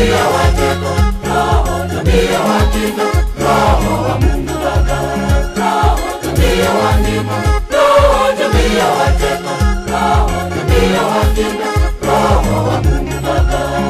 tabia wateko, Roho tabia wakinga, Roho wa Mungu Baba, Roho tabia wandima, Roho tabia wateko, Roho tabia wakinga, Roho wa Mungu Baba.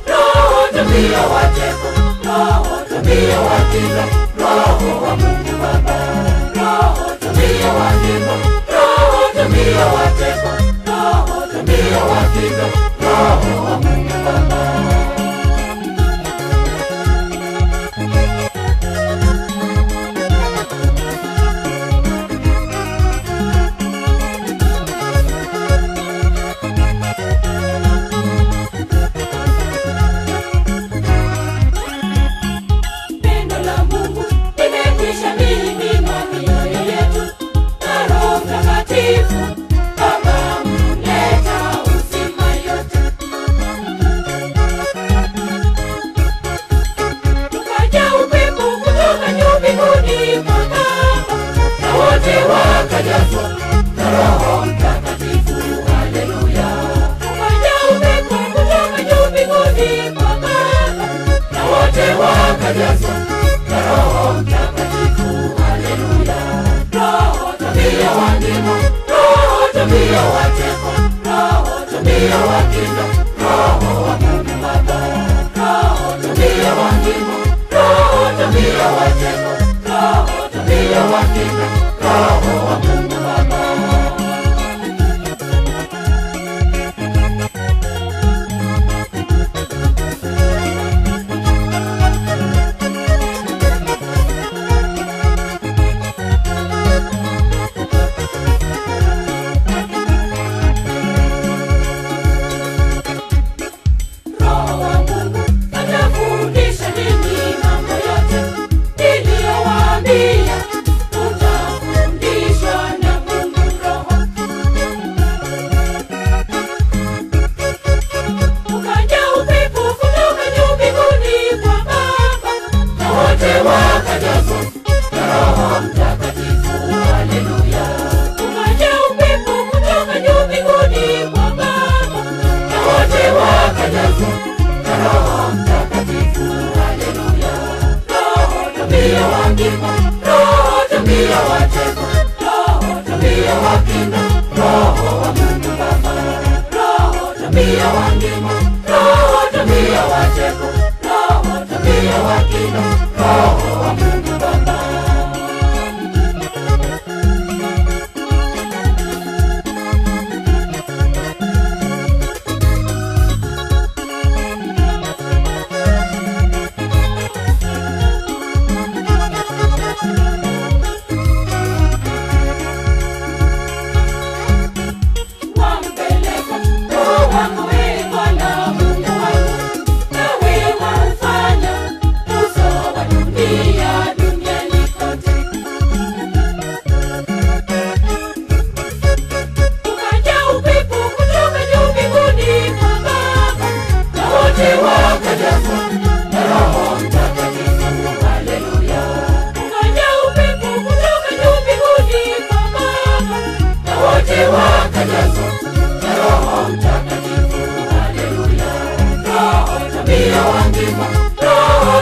Roho tabia wateko, Roho tabia wakinga, Roho wa Mungu Baba, Roho tabia wandima, Roho tabia wateko, Roho tabia wakinga, Roho wa Mungu Baba.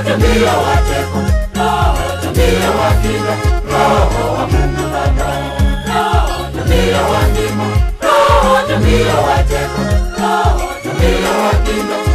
tabia wateko, Roho tabia wakinga, Roho wa Mungu Baba, Roho tabia wandimo, Roho tabia wateko, Roho tabia wakinga.